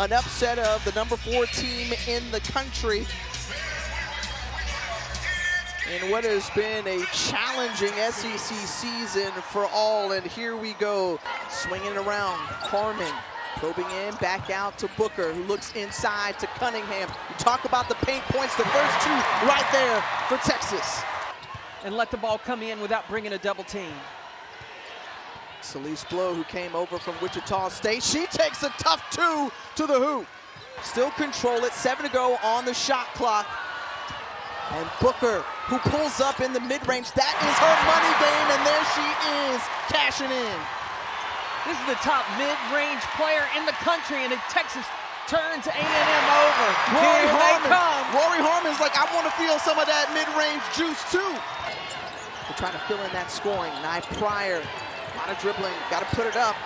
an upset of the #4 team in the country in what has been a challenging SEC season for all. And here we go, swinging around. Harmon probing in, back out to Booker, who looks inside to Cunningham. You talk about the paint points, the first two right there for Texas. And let the ball come in without bringing a double team. Celeste Blow, who came over from Wichita State, she takes a tough two to the hoop. Still control it, 7 to go on the shot clock. And Booker, who pulls up in the mid-range, that is her money game, and there she is, cashing in. This is the top mid-range player in the country, and Texas turns A&M over. Here they come. Rory Harmon's like, I want to feel some of that mid-range juice too. They're trying to fill in that scoring. Nye Pryor, a lot of dribbling, got to put it up.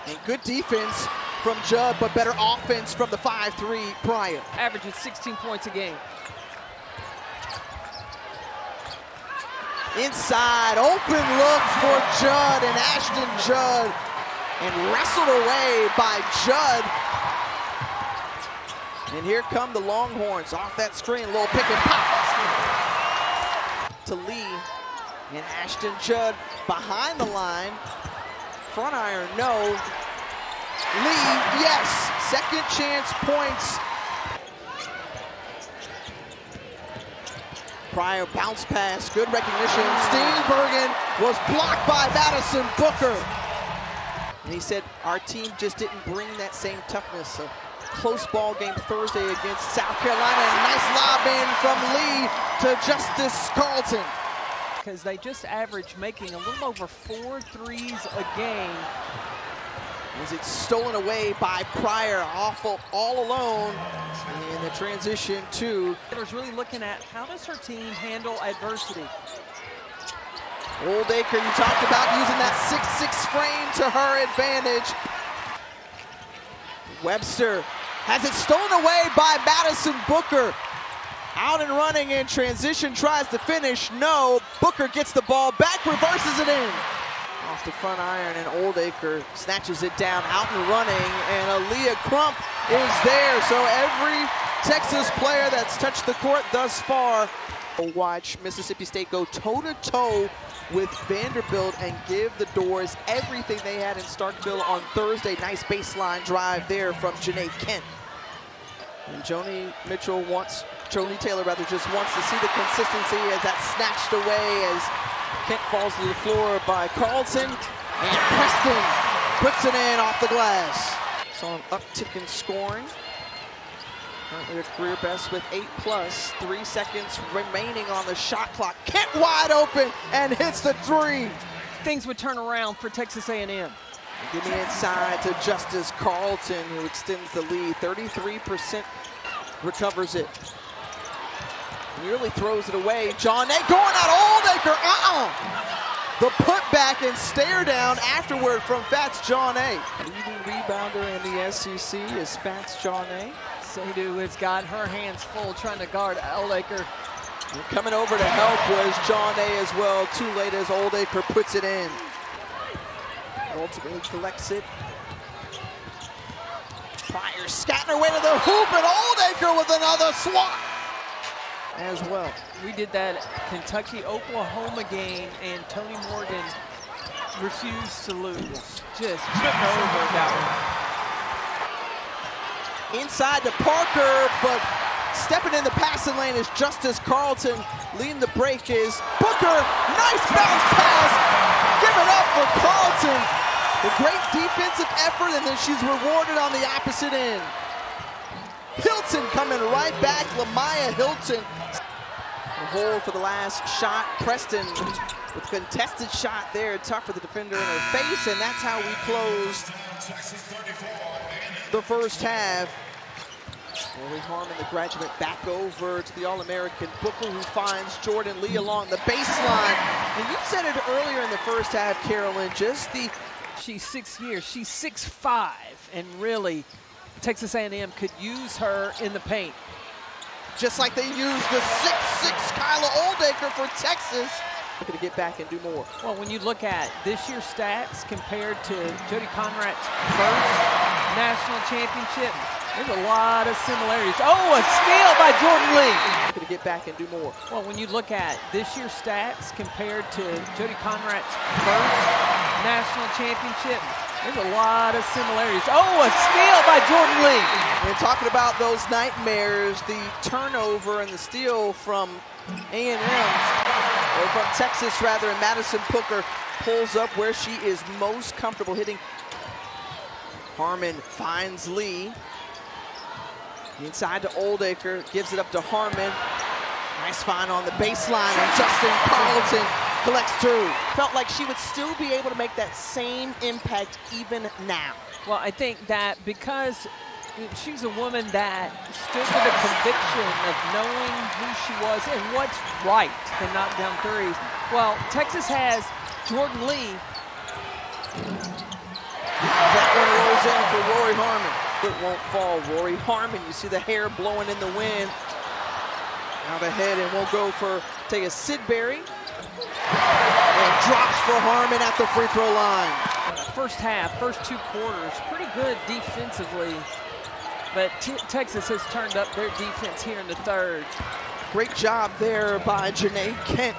And good defense from Judd, but better offense from the 5'3" Pryor. Averages 16 points a game. Inside, open look for Judd and Ashton Judd. And wrestled away by Judd. And here come the Longhorns off that screen, a little pick and pop. To Lee and Ashton Judd behind the line. Front iron, no. Lee, yes, second chance points. Pryor bounce pass, good recognition. Steenbergen was blocked by Madison Booker. And he said, our team just didn't bring that same toughness. A close ball game Thursday against South Carolina. And nice lob in from Lee to Justice Carlton. Because they just average making a little over 4 threes a game. As it's stolen away by Pryor, awful all alone in the transition to. Taylor's really looking at how does her team handle adversity. Oldacre, you talked about using that 6'6" frame to her advantage. Webster has it stolen away by Madison Booker. Out and running in transition, tries to finish. No, Booker gets the ball back, reverses it in. Off the front iron, and Oldacre snatches it down, out and running, and Aaliyah Crump is there. So every Texas player that's touched the court thus far. Watch Mississippi State go toe-to-toe with Vanderbilt and give the Doors everything they had in Starkville on Thursday. Nice baseline drive there from Janae Kent. And Joni Taylor just wants to see the consistency as that's snatched away as Kent falls to the floor by Carlton. And Preston puts it in off the glass. So an uptick in scoring. Currently a career best with 8+, 3 seconds remaining on the shot clock. Kent wide open and hits the three. Things would turn around for Texas A&M. Give me inside to Justice Carlton, who extends the lead. 33% recovers it. Nearly throws it away. John A going out, Oldacre, The putback and stare down afterward from Fats John A. Leading rebounder in the SEC is Fats John A. Sadu has got her hands full trying to guard Oldacre. And coming over to help was John A as well. Too late as Oldacre puts it in. Ultimately collects it. Pryor scatting her way to the hoop, and Oldacre with another swat as well. We did that Kentucky-Oklahoma game, and Tony Morgan refused to lose. Just took over that one. Inside to Parker, but stepping in the passing lane is Justice Carlton. Leading the break is Booker. Nice bounce pass. Give it up for Carlton. A great defensive effort, and then she's rewarded on the opposite end. Hilton coming right back. Lamaya Hilton. The hole for the last shot. Preston with a contested shot there. Tough for the defender in her face, and that's how we closed the first half. Rory Harmon, the graduate, back over to the All-American Booker, who finds Jordan Lee along the baseline. And you said it earlier in the first half, Carolyn, just the... She's 6 years, she's 6'5", and really, Texas A&M could use her in the paint. Just like they used the 6'6" Kyla Oldacre for Texas. They're going to get back and do more. Well, when you look at this year's stats compared to Jody Conrad's first national championship, There's a lot of similarities. Oh, a steal by Jordan Lee. Going to get back and do more. Well, when you look at this year's stats compared to Jody Conrad's first national championship, there's a lot of similarities. Oh, a steal by Jordan Lee. We're talking about those nightmares, the turnover and the steal from A&M, or from Texas rather, and Madison Booker pulls up where she is most comfortable hitting. Harmon finds Lee. Inside to Oldacre, gives it up to Harmon. Nice find on the baseline, and Justin Carlton collects two. Felt like she would still be able to make that same impact even now. Well, I think that because she's a woman that stood with a conviction of knowing who she was and what's right to knock down threes. Well, Texas has Jordan Lee. That one rolls in for Rory Harmon. It won't fall. Rory Harmon, you see the hair blowing in the wind. Out ahead, and we'll go for Taya Sidbury. And drops for Harmon at the free throw line. First half, first two quarters, pretty good defensively. But Texas has turned up their defense here in the third. Great job there by Janae Kent.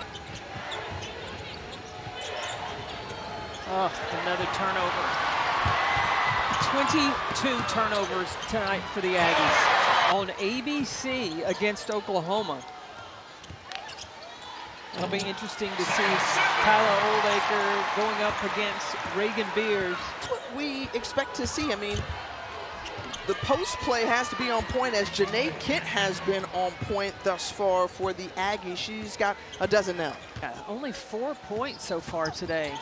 Oh, another turnover. 22 turnovers tonight for the Aggies on ABC against Oklahoma. It'll be interesting to see Kyla Oldacre going up against Reagan Beers. That's what we expect to see. I mean, the post play has to be on point, as Janae Kent has been on point thus far for the Aggies. She's got a dozen now. Yeah, only 4 points so far today.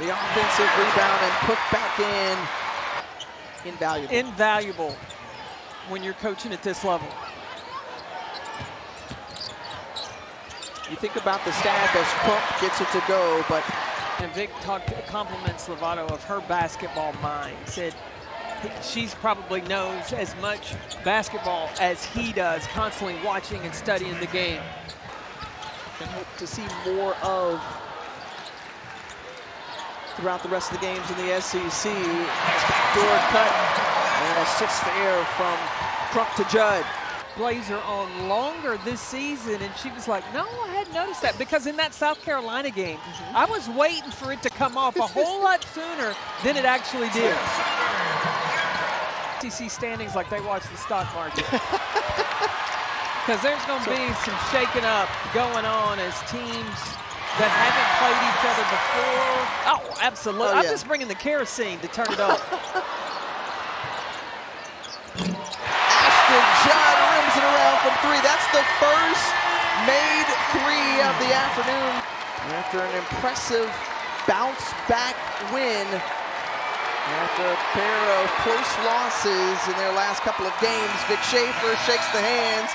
The offensive rebound and put back in. Invaluable. Invaluable when you're coaching at this level. You think about the stab as Crump gets it to go, but... And Vic compliments Lovato of her basketball mind. Said she's probably knows as much basketball as he does, constantly watching and studying the game. And hope to see more of throughout the rest of the games in the SEC. Backdoor cut and an assist there from Crump to Judd. Blazer on longer this season, and she was like, no, I hadn't noticed that, because in that South Carolina game, I was waiting for it to come off a whole lot sooner than it actually did. SEC standings like they watch the stock market. Because there's going to be some shaking up going on as teams that haven't played each other before. Oh, absolutely. Oh, yeah. I'm just bringing the kerosene to turn it up. Ashton Judd rims it around from three. That's the first made three of the afternoon. After an impressive bounce-back win, after a pair of close losses in their last couple of games, Vic Schaefer shakes the hands